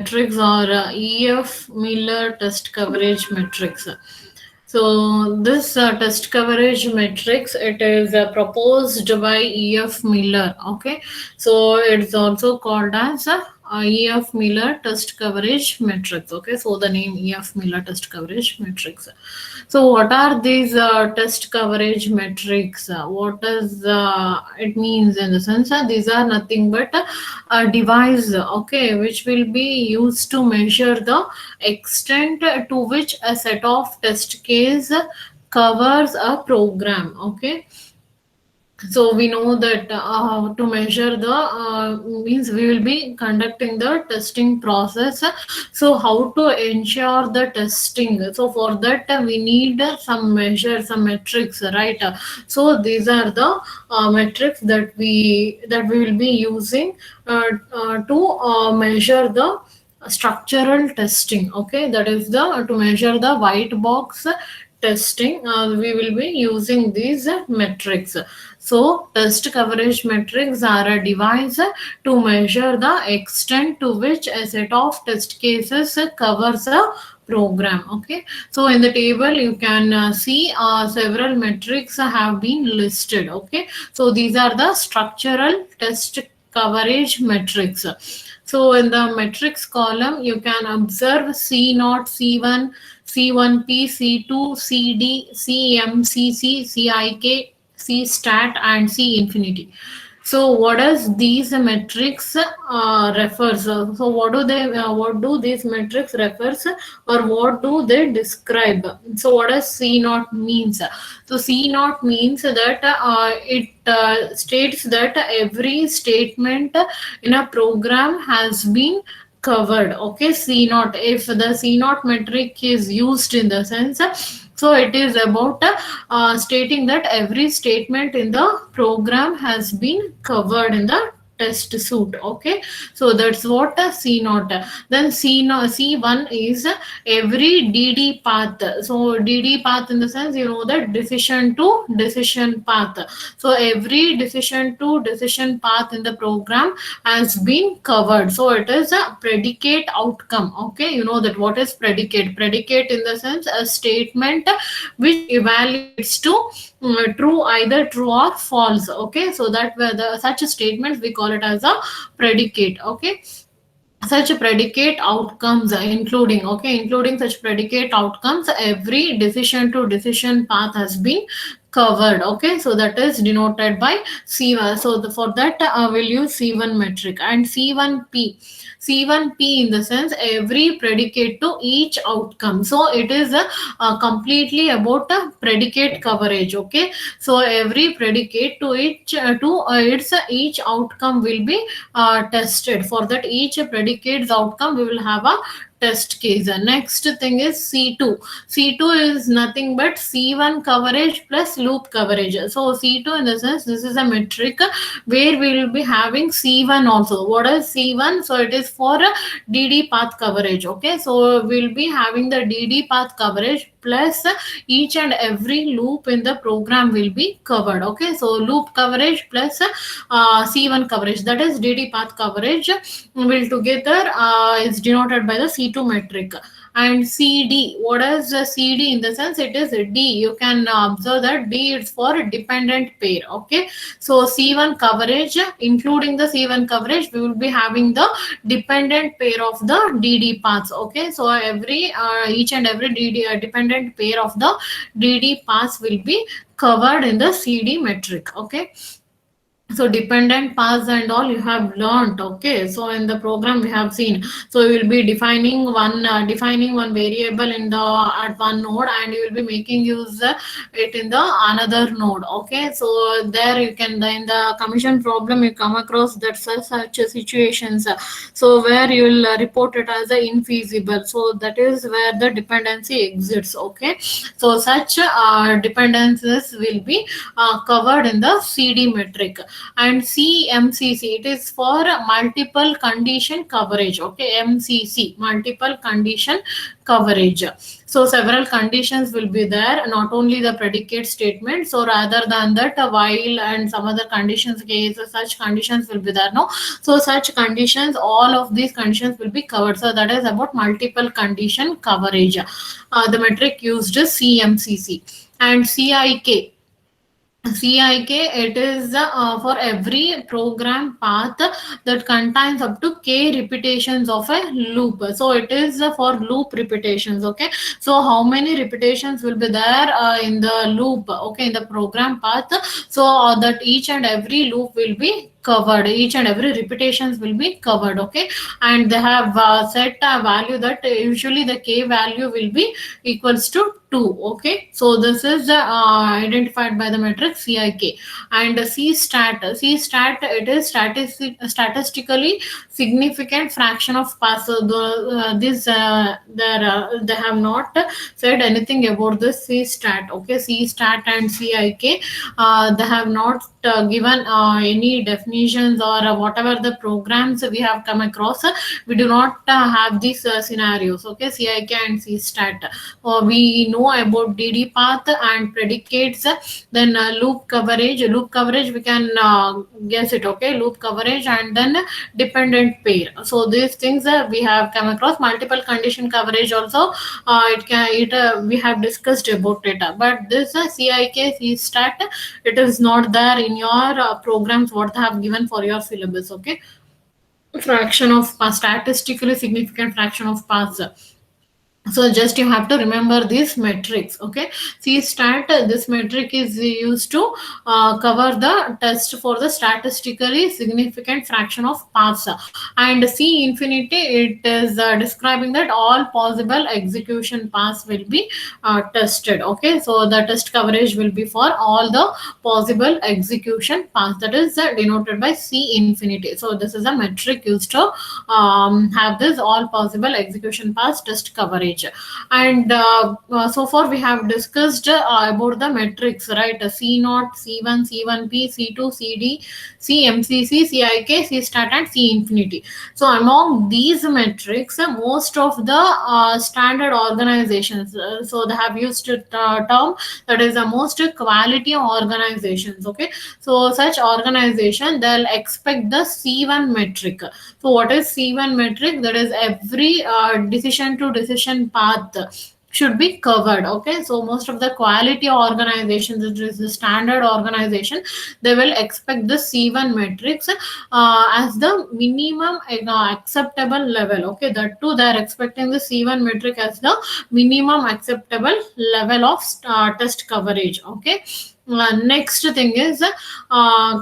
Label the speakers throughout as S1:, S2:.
S1: metrics or EF Miller test coverage metrics. So this test coverage matrix, it is proposed by EF Miller. Okay, so it's also called as EF Miller test coverage matrix. Okay, so the name EF Miller test coverage matrix. So what are these test coverage metrics? What does it means in the sense? These are nothing but a device, okay, which will be used to measure the extent to which a set of test case covers a program. Okay, so we know that to measure the means we will be conducting the testing process. So how to ensure the testing? So for that we need some measures, some metrics, right? So these are the metrics that we will be using to measure the structural testing. Okay, that is the to measure the white box testing. We will be using these metrics. So test coverage metrics are a device to measure the extent to which a set of test cases covers a program. Okay, so in the table you can see several metrics have been listed. Okay, so these are the structural test coverage metrics. So in the metrics column, you can observe C naught, C1, C1P, C2, CD, CMCC, CIK, C stat, and C infinity. So what does these metrics refers? So what do these metrics refers, or what do they describe? So what does C naught means? So C naught means that it states that every statement in a program has been covered. Okay, C naught, if the C naught metric is used in the sense, so it is about stating that every statement in the program has been covered in the test suite. Okay, so that's what C naught. Then C naught, C1 is every DD path. So DD path in the sense, you know, that decision to decision path. So every decision to decision path in the program has been covered. So it is a predicate outcome. Okay, you know that what is predicate? Predicate in the sense a statement which evaluates to true, either true or false. Okay, so that where the such statements we call it as a predicate. Okay, such predicate outcomes including, okay, including such predicate outcomes, every decision to decision path has been covered. Okay, so that is denoted by C1. So for that we'll use C1 metric. And C1P, C1P in the sense every predicate to each outcome. So it is completely about predicate coverage. Okay, so every predicate to its each outcome will be tested. For that each predicate's outcome we will have a test case. The next thing is C2. C2 is nothing but C1 coverage plus loop coverage. So C2 in the sense this is a metric where we will be having C1 also. What is C1? So it is for DD path coverage. Okay, so we'll be having the DD path coverage plus each and every loop in the program will be covered. Okay, so loop coverage plus C1 coverage, that is DD path coverage, will together is denoted by the C2 metric. And CD, what is the CD in the sense? It is D. You can observe that D is for dependent pair. Okay, so C1 coverage, including the C1 coverage, we will be having the dependent pair of the DD paths. Okay, so every each and every DD dependent pair of the DD paths will be covered in the CD metric. Okay, so dependent paths and all you have learned. Okay, so in the program we have seen, so you will be defining one variable in the at one node, and you will be making use it in the another node. Okay, so there you can, in the commission problem you come across that such situations, so where you will report it as a infeasible. So that is where the dependency exists. Okay, so such dependencies will be covered in the CD metric. And CMCC, it is for multiple condition coverage. Okay, MCC, multiple condition coverage. So several conditions will be there, not only the predicate statement. So rather than that, while and some other conditions cases, such conditions will be there. No, so such conditions, all of these conditions will be covered. So that is about multiple condition coverage. The metric used is CMCC. And CIK, it is for every program path that contains up to k repetitions of a loop. So it is for loop repetitions. Okay, so how many repetitions will be there in the loop? Okay, in the program path. So that each and every loop will be covered, each and every repetitions will be covered. Okay, and they have set a value that usually the k value will be equals to 2. Okay, so this is identified by the metric CIK. And C stat, it is statistically significant fraction of passes. This they have not said anything about this C stat. Okay, C stat and CIK, they have not given any definitions or whatever the programs we have come across. We do not have these scenarios. Okay, CIK and C stat. We know about DD path and predicates. Then loop coverage. Loop coverage we can guess it. Okay, loop coverage, and then dependent pair. So these things we have come across. Multiple condition coverage also. We have discussed about it. But this CIK, C stat, it is not there in your programs what they have given for your syllabus. Okay, fraction of statistically significant fraction of paths. So just you have to remember these metrics. Okay, C stat, this metric is used to cover the test for the statistically significant fraction of paths. And C infinity, it is describing that all possible execution paths will be tested. Okay, so the test coverage will be for all the possible execution paths, that is denoted by C infinity. So this is a metric used to have this all possible execution paths test coverage. And so far we have discussed about the metrics, right? C naught, C1, C1P, C2, CD, CMCC, CIK, C stat, and C infinity. So among these metrics, most of the standard organizations, so they have used a term that is the most quality organizations. Okay, so such organization, they'll expect the C1 metric. So what is C1 metric? That is every decision to decision path should be covered. Okay, so most of the quality organizations, it is the standard organization, they will expect the C1 metrics as the minimum acceptable level. Okay, that too they are expecting the C1 metric as the minimum acceptable level of test coverage. Okay, next thing is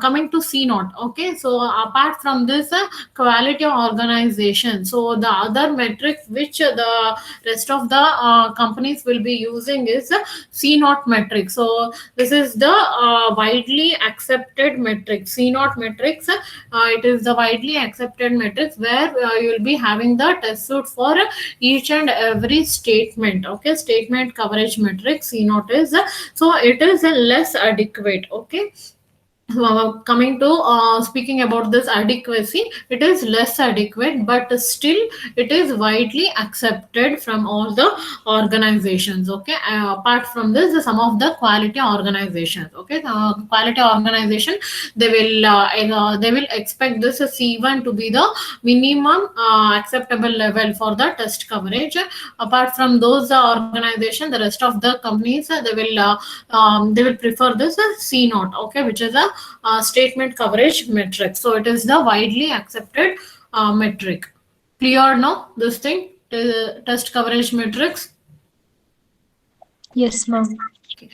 S1: coming to C naught. Okay, so apart from this quality organization, so the other metric which the rest of the companies will be using is C naught metric. So this is the widely accepted metric. C naught metrics, it is the widely accepted metrics where you will be having the test suite for each and every statement. Okay, statement coverage metric C naught is, so it is a less adequate. Okay, coming to speaking about this adequacy, it is less adequate, but still it is widely accepted from all the organizations. Okay, apart from this, some of the quality organizations. Okay, quality organization, they will expect this C1 to be the minimum acceptable level for the test coverage. Apart from those organizations, the rest of the companies, they will prefer this C naught. Okay, which is a statement coverage metric. So it is the widely accepted metric. Clear now this thing, test coverage metrics?
S2: Yes, ma'am.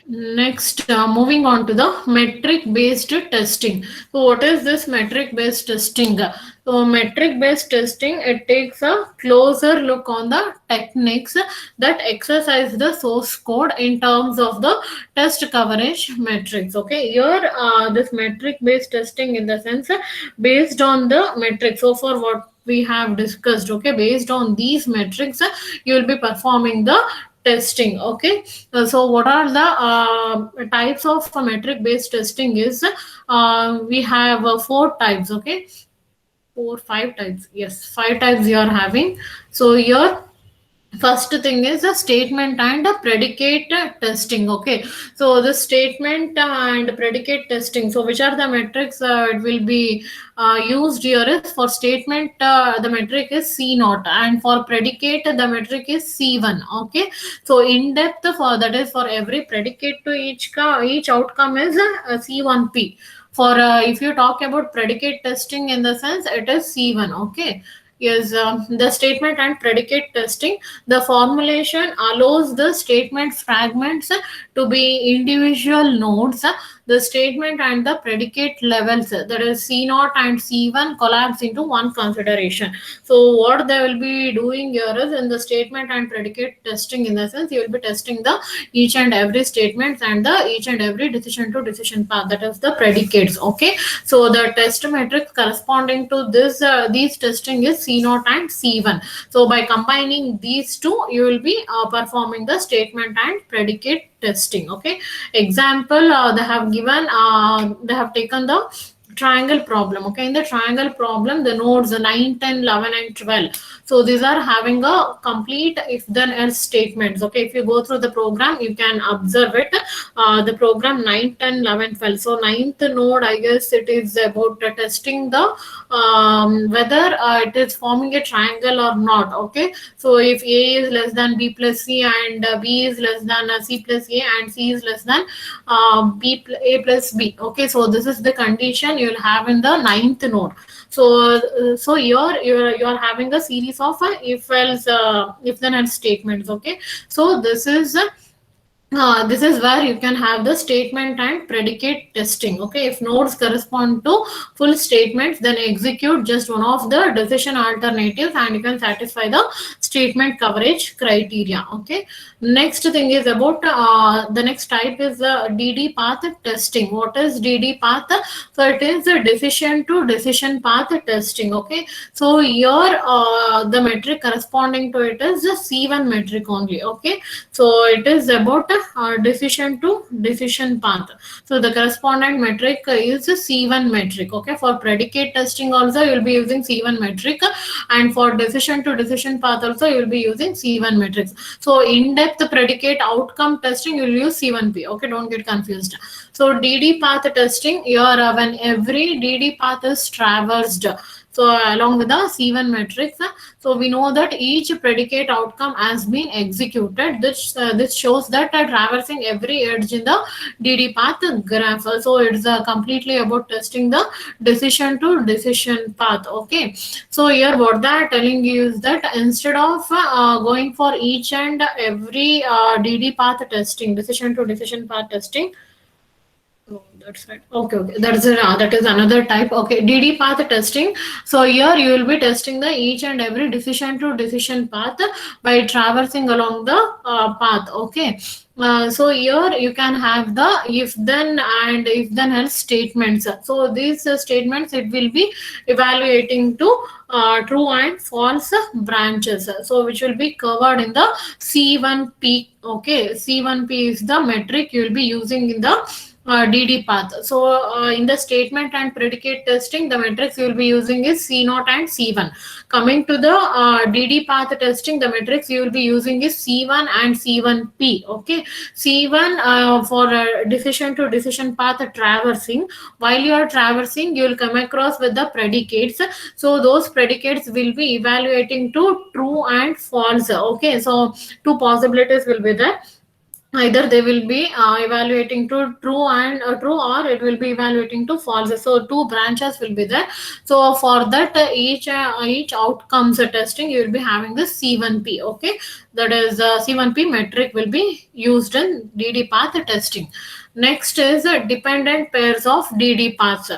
S1: Next, moving on to the metric-based testing. So, what is this metric-based testing? So, metric-based testing, it takes a closer look on the techniques that exercise the source code in terms of the test coverage metrics. Okay, here this metric-based testing, in the sense based on the metrics. So, for what we have discussed, okay, based on these metrics, you will be performing the testing. Okay, so what are the types of metric based testing is we have four types. Okay, four, five types. Yes, five types you are having. So here first thing is a statement and a predicate testing. Okay, so the statement and predicate testing, so which are the metrics it will be used here is for statement the metric is c naught, and for predicate the metric is c1. Okay, so in depth for that is for every predicate to each outcome is c1p. For if you talk about predicate testing, in the sense it is c1. Okay, yes, the statement and predicate testing. The formulation allows the statement fragments to be individual nodes. The statement and the predicate levels, that is C naught and C1, collapse into one consideration. So what they will be doing here is in the statement and predicate testing, in the sense you will be testing the each and every statements and the each and every decision to decision path, that is the predicates. Okay, so the test metric corresponding to this these testing is C naught and C1. So by combining these two, you will be performing the statement and predicate testing. Okay, example they have taken the triangle problem. Okay, in the triangle problem, the nodes 9, 10, 11 and 12, so these are having a complete if then else statements. Okay, if you go through the program, you can observe it. The program 9, 10, 11, 12. So ninth node, I guess it is about testing the whether it is forming a triangle or not. Okay, so if a is less than b plus c, and b is less than c plus a, and c is less than a plus b. Okay, so this is the condition you will have in the ninth node. So you're having a series of if else if then else statements. Okay, so this is where you can have the statement and predicate testing. Okay, if nodes correspond to full statements, then execute just one of the decision alternatives and you can satisfy the statement coverage criteria. Okay, next thing is about the next type is DD path testing. What is DD path? So it is a decision to decision path testing. Okay, so here the metric corresponding to it is the C1 metric only. Okay, so it is about decision to decision path. So the corresponding metric is C1 metric. Okay, for predicate testing also you will be using C1 metric, and for decision to decision path also you will be using C1 metrics. So in-depth predicate outcome testing you will use C1P. Okay, don't get confused. So DD path testing, here when every DD path is traversed, so along with the C1 matrix, so we know that each predicate outcome has been executed. This shows that traversing every edge in the DD path graph. So it's completely about testing the decision to decision path. Okay, so here what they are telling you is that instead of going for each and every DD path testing, decision to decision path testing. Oh, that's right. Okay, okay. That is another type. Okay, DD path testing. So here you will be testing the each and every decision to decision path by traversing along the path. Okay. So here you can have the if then and if then else statements. So these statements it will be evaluating to true and false branches. So which will be covered in the C1P. Okay, C1P is the metric you will be using in the DD path. So in the statement and predicate testing, the metrics you will be using is C0 and C1. Coming to the DD path testing, the metrics you will be using is C1 and C1P. Okay, C1 for decision to decision path traversing. While you are traversing, you will come across with the predicates. So those predicates will be evaluating to true and false. Okay, so two possibilities will be there. Either they will be evaluating to true and true, or it will be evaluating to false. So two branches will be there. So for that each outcomes testing you will be having this C1P. Okay, that is C1P metric will be used in DD path testing. Next is dependent pairs of DD paths.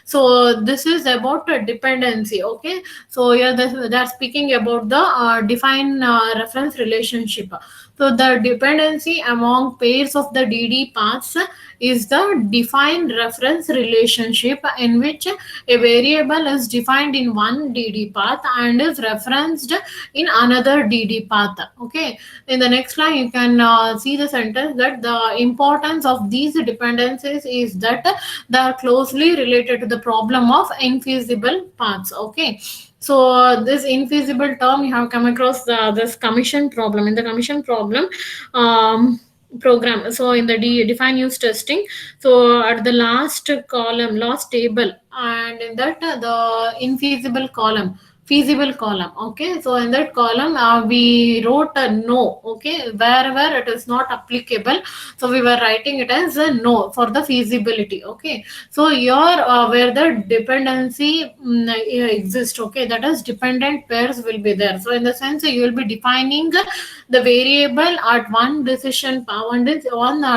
S1: So this is about dependency. Okay, so yeah, they're speaking about the define reference relationship. So the dependency among pairs of the DD paths is the defined reference relationship in which a variable is defined in one DD path and is referenced in another DD path. Okay, in the next line you can see the sentence that the importance of these dependencies is that they are closely related to the problem of infeasible paths. Okay, so this infeasible term you have come across this commission problem. In the commission problem program, so in the define use testing, so at the last column, last table, and in that the infeasible column, feasible column. Okay, so in that column we wrote a no. Okay, wherever it is not applicable, so we were writing it as a no for the feasibility. Okay, so here where the dependency exists, okay, that is dependent pairs will be there. So in the sense you will be defining the variable at one decision one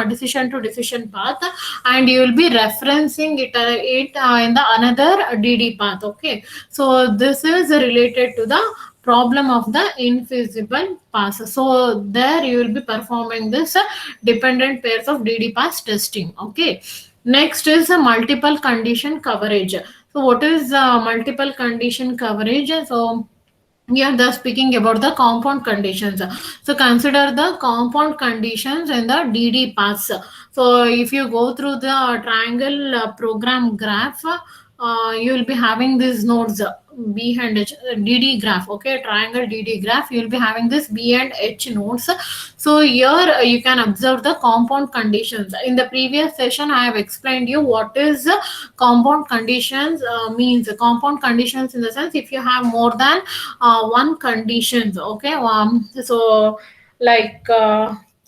S1: decision to decision path, and you will be referencing it in the another DD path. Okay, so this is related to the problem of the infeasible path. So there you will be performing this dependent pairs of DD path testing. Okay, next is multiple condition coverage. So what is multiple condition coverage? So yeah, they're speaking about the compound conditions. So consider the compound conditions in the DD paths. So if you go through the triangle program graph, you will be having these nodes B and H, DD graph. Okay, triangle DD graph. You will be having this B and H nodes. So here you can observe the compound conditions. In the previous session, I have explained you what is compound conditions means. Compound conditions in the sense if you have more than one conditions. Okay, so like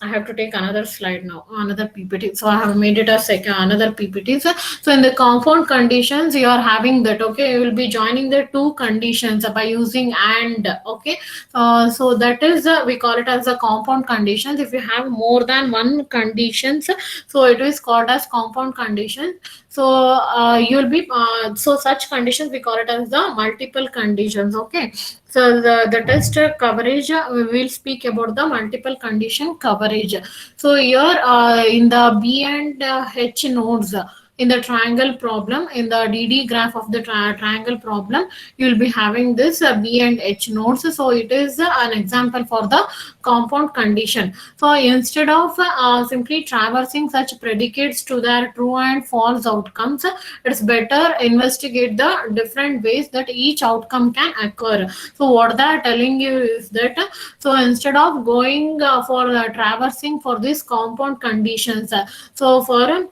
S1: I have to take another slide now, another PPT. So I have made it a second another PPT. So in the compound conditions, you are having that. Okay, you will be joining the two conditions by using and. Okay, so that is we call it as a compound conditions. If you have more than one conditions, so it is called as compound conditions. So you'll be so such conditions we call it as the multiple conditions. Okay, so the test coverage we will speak about the multiple condition coverage. So here in the B and H nodes, in the triangle problem, in the DD graph of the triangle problem, you will be having this B and H nodes. So it is an example for the compound condition. So instead of simply traversing such predicates to their true and false outcomes, it's better investigate the different ways that each outcome can occur. So what they are telling you is that so instead of going for traversing for these compound conditions, so for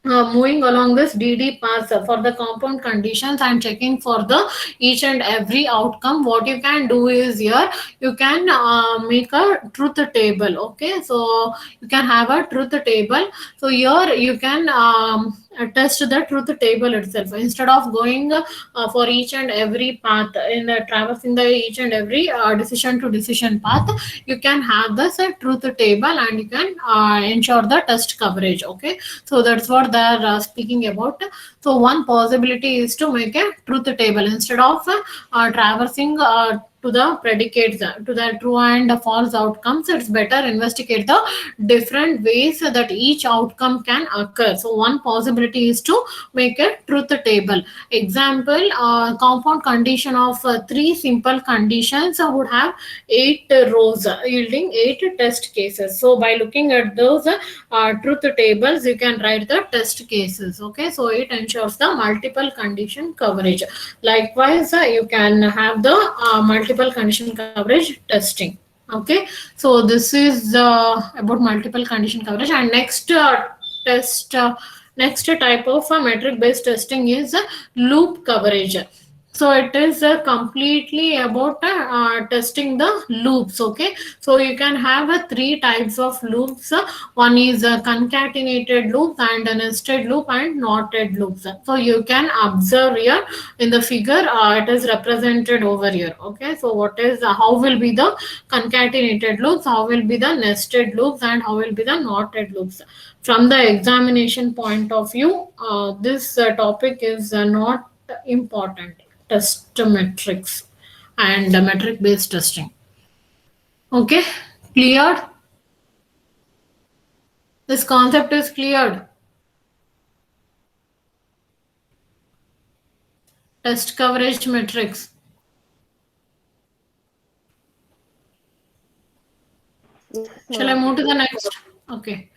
S1: moving along this DD path for the compound conditions and checking for the each and every outcome, what you can do is here you can make a truth table. Okay, so you can have a truth table. So here you can test the truth table itself instead of going for each and every path in traversing the each and every decision to decision path. You can have this truth table and you can ensure the test coverage. Okay, so that's what they're speaking about. So one possibility is to make a truth table instead of traversing to the predicates, to the true and false outcomes. It's better investigate the different ways that each outcome can occur. So one possibility is to make a truth table. Example, compound condition of three simple conditions would have 8 rows yielding 8 test cases. So by looking at those truth tables, you can write the test cases. Okay, so it ensures the multiple condition coverage. Likewise, you can have the multiple condition coverage testing. Okay, so this is about multiple condition coverage. And next test next type of metric based testing is loop coverage. So it is completely about testing the loops. Okay, so you can have three types of loops. One is a concatenated loop and a nested loop and knotted loops. So you can observe here in the figure, it is represented over here. Okay, so what is how will be the concatenated loops, how will be the nested loops, and how will be the knotted loops. From the examination point of view, this topic is not important. Test metrics and metric based testing. Okay, cleared? This concept is cleared. Test coverage metrics. Shall I move to the next? Okay.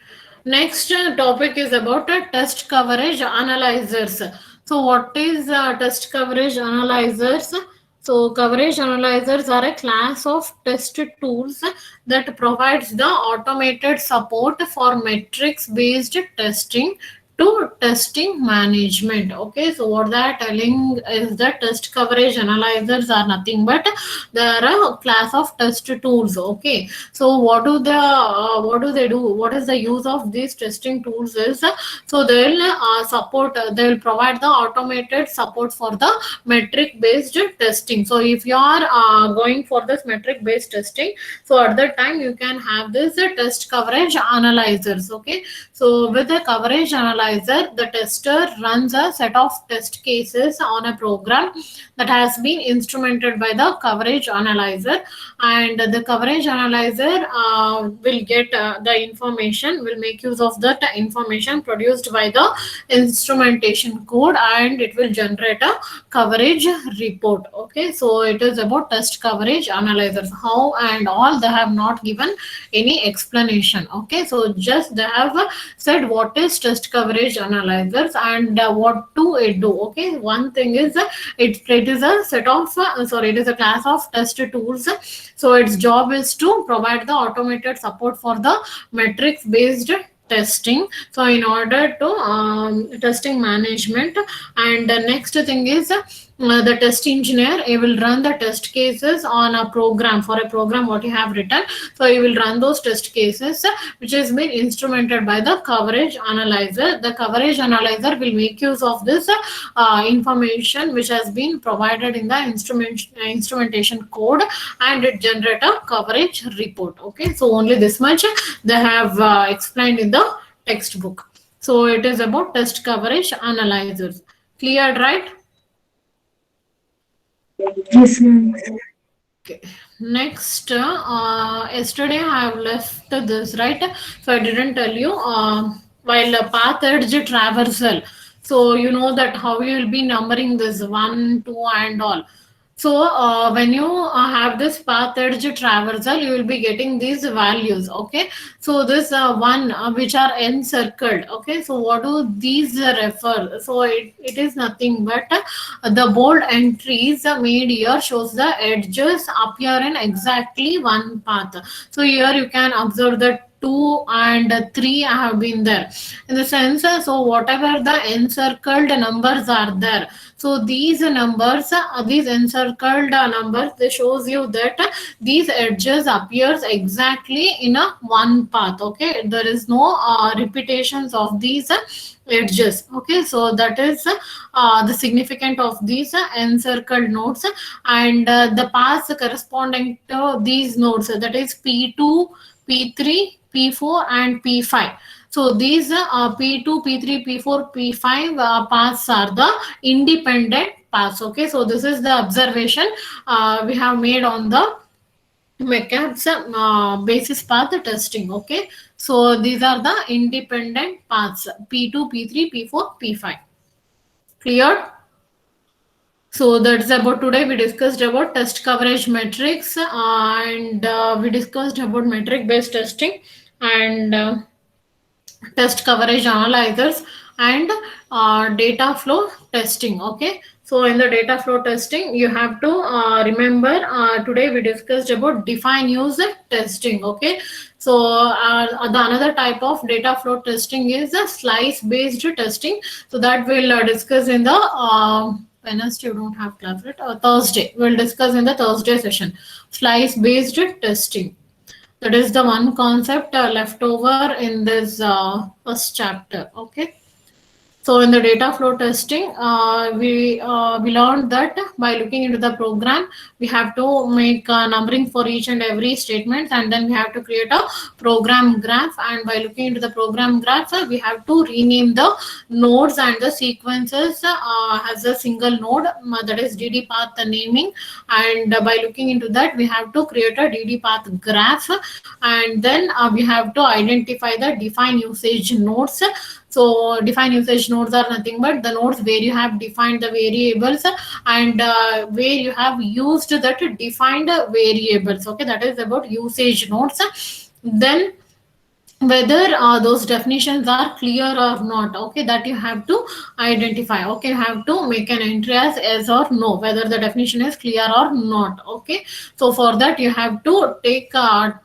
S1: Next topic is about test coverage analyzers. So, what is test coverage analyzers? So, coverage analyzers are a class of test tools that provides the automated support for metrics based testing to testing management. Okay, so what they are telling is that test coverage analyzers are nothing but they are a class of test tools. Okay, so what do they do? What is the use of these testing tools is so they'll support, they'll provide the automated support for the metric based testing. So if you are going for this metric based testing, so at that time you can have this test coverage analyzers. Okay, so with the coverage analyzer, the tester runs a set of test cases on a program that has been instrumented by the coverage analyzer, and the coverage analyzer will get the information, will make use of that information produced by the instrumentation code, and it will generate a coverage report. Okay, so it is about test coverage analyzers. How and all they have not given any explanation. Okay, so just they have said what is test coverage analyzers and what do it do. Okay, one thing is it is a set of it is a class of test tools. So its job is to provide the automated support for the metrics based testing, so in order to testing management. And the next thing is the test engineer, he will run the test cases on a program, for a program what you have written. So he will run those test cases which has been instrumented by the coverage analyzer. The coverage analyzer will make use of this information which has been provided in the instrumentation code, and it generate a coverage report. Okay, so only this much they have explained in the textbook. So it is about test coverage analyzers. Clear, right?
S2: Yes, ma'am.
S1: Okay. Next, yesterday I have left this, right? So I didn't tell you. While path edge traversal, so you know that how you will be numbering this one, two, and all. So when you have this path edge traversal, you will be getting these values. Okay, so this one which are encircled. Okay, so what do these refer? So it is nothing but the bold entries made here shows the edges appear in exactly one path. So here you can observe that 2 and 3 have been there in the sense, so whatever the encircled numbers are there, so these numbers, these encircled numbers, they shows you that these edges appears exactly in a one path. Okay, there is no repetitions of these edges. Okay, so that is the significant of these encircled nodes, and the paths corresponding to these nodes, that is P2, P3, P4, and P5. So these P2, P3, P4, P5 paths are the independent paths. Okay, so this is the observation we have made on the MCAP's basis path testing. Okay, so these are the independent paths P2, P3, P4, P5. Clear? So that's about today. We discussed about test coverage metrics and we discussed about metric based testing and test coverage analyzers and data flow testing. Okay, so in the data flow testing you have to remember, today we discussed about define use testing. Okay, so the another type of data flow testing is a slice based testing, so that we'll discuss in the Wednesday you don't have class, right? Thursday. We'll discuss in the Thursday session. Slice based testing. That is the one concept left over in this first chapter. Okay. So in the data flow testing, we learned that by looking into the program, we have to make numbering for each and every statement, and then we have to create a program graph. And by looking into the program graph, we have to rename the nodes and the sequences as a single node. That is DD path naming. And by looking into that, we have to create a DD path graph, and then we have to identify the define usage nodes. So define usage nodes are nothing but the nodes where you have defined the variables and where you have used that defined variables. Okay, that is about usage nodes. Then whether those definitions are clear or not, okay, that you have to identify. Okay, you have to make an entry as yes or no, whether the definition is clear or not. Okay, so for that you have to take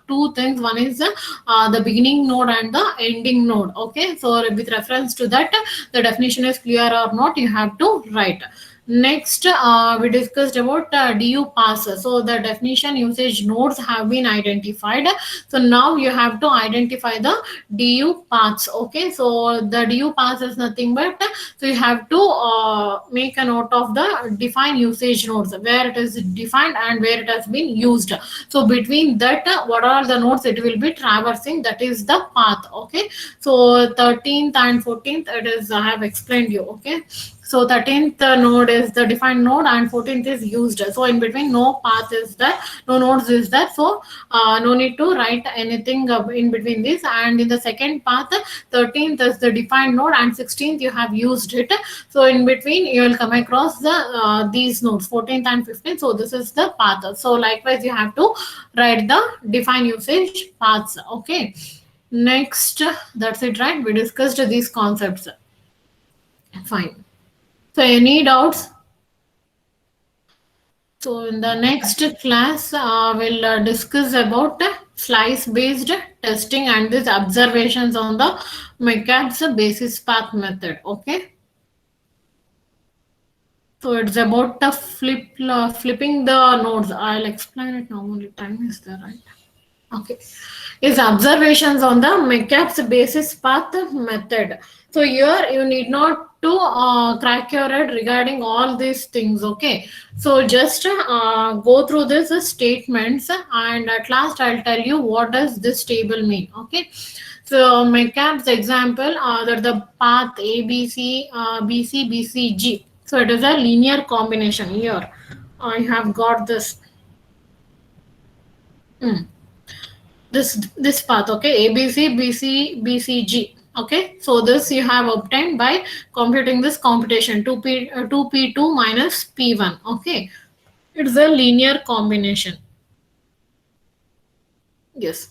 S1: two things. One is the beginning node and the ending node. Okay, so with reference to that, the definition is clear or not, you have to write. Next, we discussed about DU passes. So the definition usage nodes have been identified. So now you have to identify the DU paths. Okay, so the DU paths is nothing but so you have to make a note of the define usage nodes where it is defined and where it has been used. So between that, what are the nodes it will be traversing? That is the path. Okay, so 13th and 14th, it is I have explained you. Okay, so 13th node is the defined node and 14th is used. So in between no path is there, no nodes is there. So no need to write anything in between this. And in the second path, 13th is the defined node and 16th you have used it. So in between you will come across the these nodes 14th and 15th. So this is the path. So likewise you have to write the define usage paths. Okay. Next, that's it, right? We discussed these concepts. Fine. So any doubts? So in the next class, we'll discuss about slice-based testing and these observations on the McCabe's basis path method. Okay. So it's about the flipping the nodes. I'll explain it now. Only time is there, right? Okay. Is observations on the McCabe's basis path method. So here you need not to crack your head regarding all these things. Okay. So just go through these statements and at last I'll tell you what does this table mean. Okay. So McCabe's example that the path ABC, BC, BCG. So it is a linear combination here. I have got this. Mm. This path, okay, ABC, BCG. Okay, so this you have obtained by computing this computation 2p2 minus p1. Okay, it's a linear combination. Yes,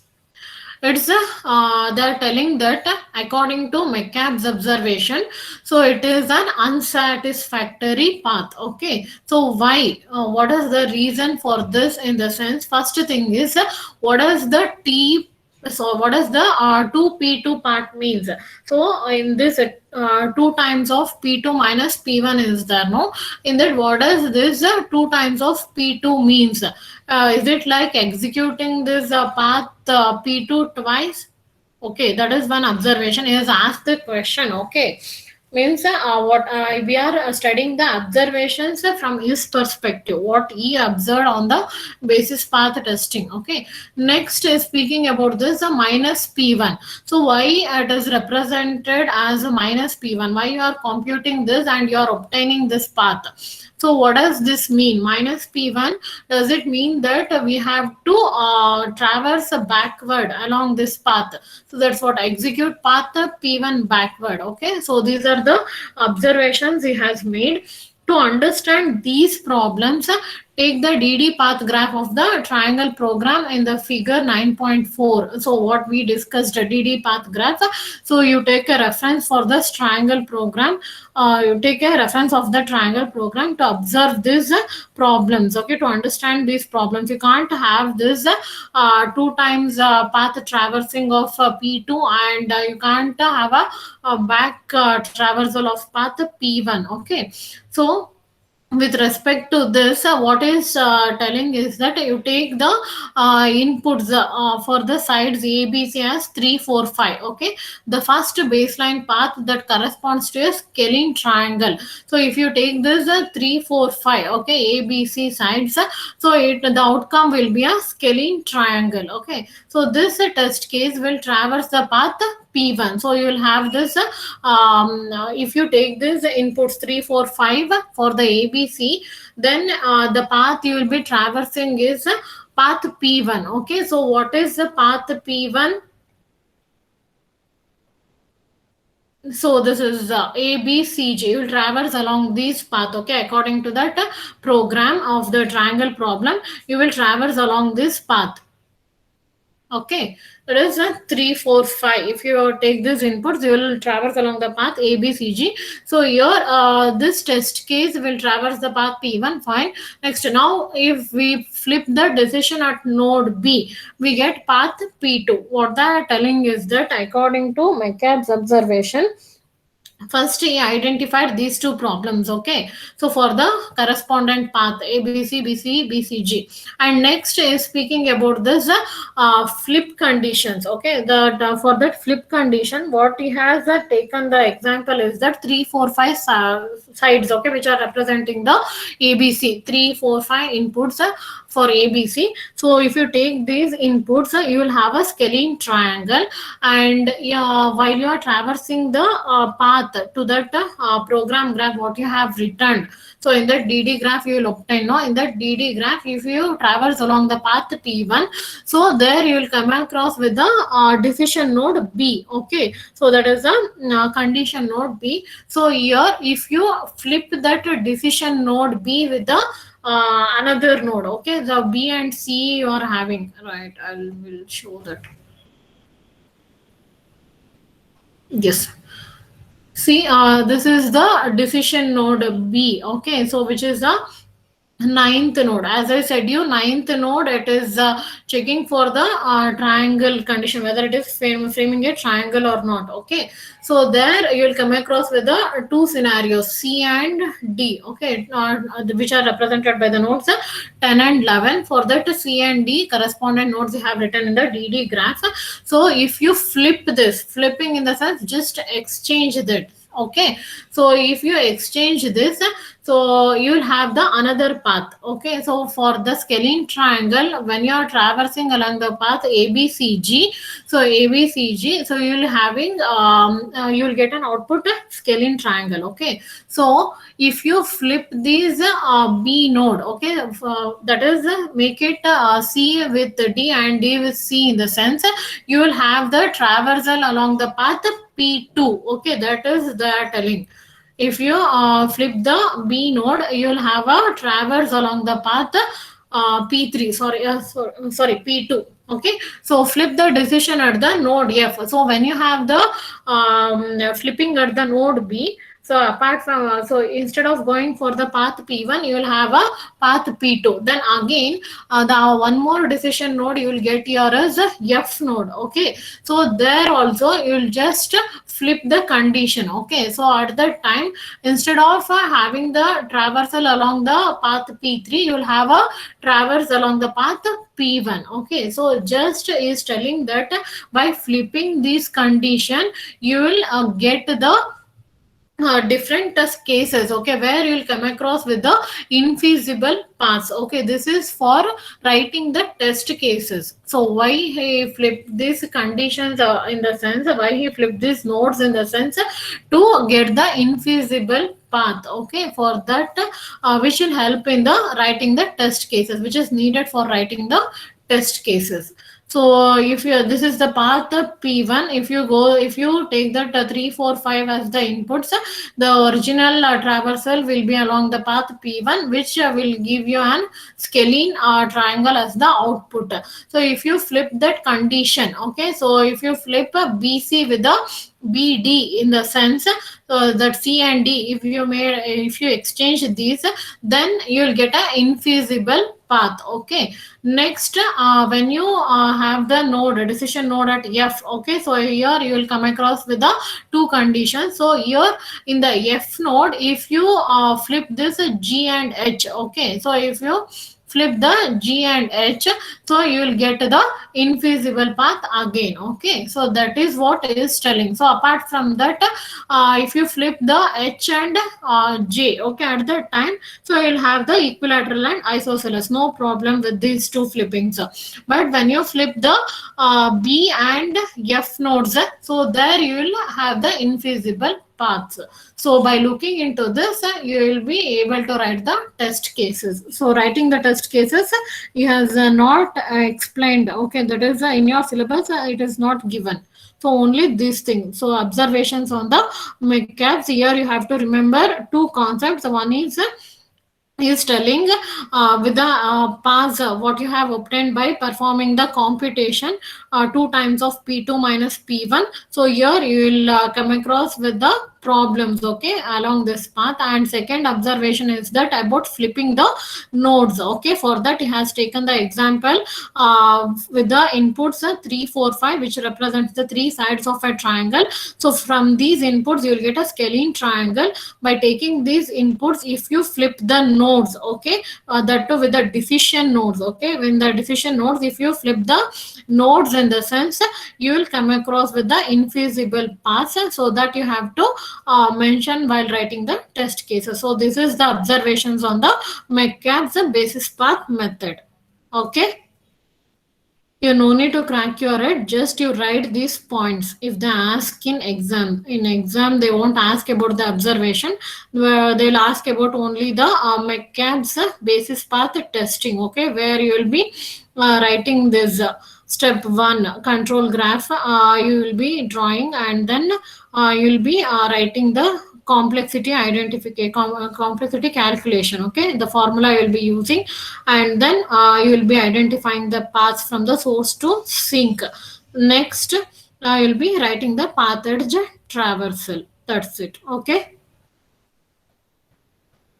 S1: it's they're telling that according to McCabe's observation, so it is an unsatisfactory path. Okay, so why? What is the reason for this? In the sense, first thing is what is the T? So what does the 2p2 part means? So in this 2 times of p2 minus p1 is there, no? In that, what does this 2 times of p2 means? Is it like executing this path p2 twice? Okay, that is one observation. He has asked the question. Okay, means what we are studying the observations from his perspective, what he observed on the basis path testing. Okay, next is speaking about this minus p1. So why it is represented as a minus p1? Why you are computing this and you are obtaining this path? So what does this mean? Minus P1, does it mean that we have to traverse backward along this path? So that's what execute path P1 backward. Okay, so these are the observations he has made. To understand these problems, take the DD path graph of the triangle program in the figure 9.4. So what we discussed, DD path graph. So you take a reference for this triangle program. You take a reference of the triangle program to observe these problems. Okay, to understand these problems, you can't have this 2 times path traversing of P2 and you can't have a back traversal of path P1. Okay, so with respect to this, what is telling is that you take the inputs for the sides ABC as 3 4 5. Okay, the first baseline path that corresponds to a scaling triangle. So if you take this 3 4 5, okay, ABC sides, so the outcome will be a scaling triangle. Okay, so this test case will traverse the path P1. So you will have this, if you take this inputs 3, 4, 5 for the ABC, then the path you will be traversing is path P1. Okay, so what is the path P1? So this is ABCG. You will traverse along this path. Okay, according to that program of the triangle problem, you will traverse along this path. Okay, it is a 3, 4, 5. If you take these inputs, you will traverse along the path A, B, C, G. So here, this test case will traverse the path P1. Fine. Next, now if we flip the decision at node B, we get path P2. What they are telling is that according to McCabe's observation, first he identified these two problems. Okay, so for the correspondent path ABC, BC, BCG, and next is speaking about this flip conditions. Okay, that for that flip condition, what he has taken the example is that 3 4 5 sides, okay, which are representing the ABC, 3 4 5 inputs for ABC. So if you take these inputs, you will have a scaling triangle, and while you are traversing the path to that program graph, what you have written. So in that DD graph, you will obtain. No, in that DD graph, if you traverse along the path P1, so there you will come across with the decision node B. Okay, so that is the condition node B. So here, if you flip that decision node B with the another node, okay, the B and C you are having, right? I will show that. Yes. See, this is the decision node B. Okay, so which is the ninth node. As I said, you ninth node, it is checking for the triangle condition, whether it is framing a triangle or not. Okay, so there you will come across with the two scenarios C and D. Okay, which are represented by the nodes 10 and 11. For that C and D correspondent nodes you have written in the DD graph. So if you flip this, flipping in the sense just exchange that. Okay, so if you exchange this, so you will have the another path. Okay, so for the scaling triangle, when you are traversing along the path ABCG, so ABCG, so you will having you will get an output scaling triangle. Okay, so if you flip these B node, okay, that is make it C with D and D with C, in the sense you will have the traversal along the path P2. Okay, that is they are telling. If you flip the B node, you will have a traverse along the path P3. Sorry, P2. Okay, so flip the decision at the node F. So when you have the flipping at the node B, so apart from so instead of going for the path P1, you will have a path P2. Then again, the one more decision node you will get here is F node. Okay, so there also you will just flip the condition. Okay, so at that time, instead of having the traversal along the path P3, you will have a traverse along the path P1. Okay, so just is telling that by flipping this condition, you will get the different test cases, okay, where you will come across with the infeasible paths. Okay, this is for writing the test cases. So why he flipped these conditions, in the sense why he flipped these nodes, in the sense to get the infeasible path. Okay, for that which will help in the writing the test cases, which is needed for writing the test cases. So if you, this is the path P1. If you go, if you take that 3 4 5 as the inputs, the original traversal will be along the path P1, which will give you an scalene triangle as the output. So if you flip that condition, okay, so if you flip BC with the BD, in the sense that C and D, if you exchange these, then you'll get a infeasible path. Okay. Next, when you have the node, decision node at F, okay, so here you will come across with the two conditions. So here in the F node, if you flip this G and H, okay, so if you flip the G and H, so you will get the infeasible path again. Okay, so that is what is telling. So apart from that, if you flip the H and J, okay, at that time, so you'll have the equilateral and isosceles, no problem with these two flippings. But when you flip the B and F nodes, so there you will have the infeasible paths. So by looking into this, you will be able to write the test cases. So writing the test cases, he has not explained. Okay, that is in your syllabus, it is not given. So only these things. So observations on the MCAPs. Here you have to remember two concepts. One is telling with the pass what you have obtained by performing the computation 2 times of P2 minus P1. So here you will come across with the problems, okay, along this path. And second observation is that about flipping the nodes. Okay, for that he has taken the example with the inputs 3 4 5, which represents the three sides of a triangle. So from these inputs you will get a scalene triangle. By taking these inputs, if you flip the nodes, okay, that too with the decision nodes, okay, when the decision nodes, if you flip the nodes, in the sense you will come across with the infeasible paths. So that you have to mention while writing the test cases. So this is the observations on the McCabe's basis path method. Okay, you no need to crack your head, just you write these points. If they ask in exam they won't ask about the observation, they'll ask about only the McCabe's basis path testing. Okay, where you will be writing this step 1 control graph, you will be drawing, and then you will be writing the complexity identification, complexity calculation. Okay, the formula you will be using, and then you will be identifying the paths from the source to sink. Next, you will be writing the path edge traversal. That's it. Okay,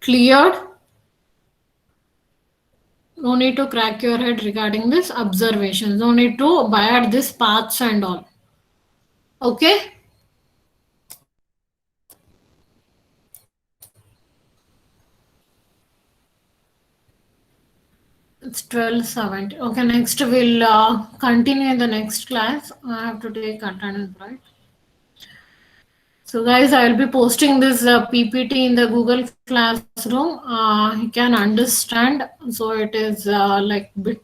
S1: cleared. No need to crack your head regarding this observations. No need to buy at this paths and all. Okay. It's 12:70. Okay, next we'll continue in the next class. I have to take attendance, right? So guys, I will be posting this PPT in the Google Classroom. You can understand. So it is like bit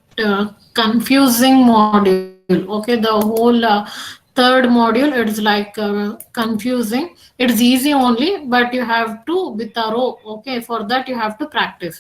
S1: confusing module. Okay, the whole third module, it's like confusing. It's easy only, but you have to be thorough. Okay, for that you have to practice.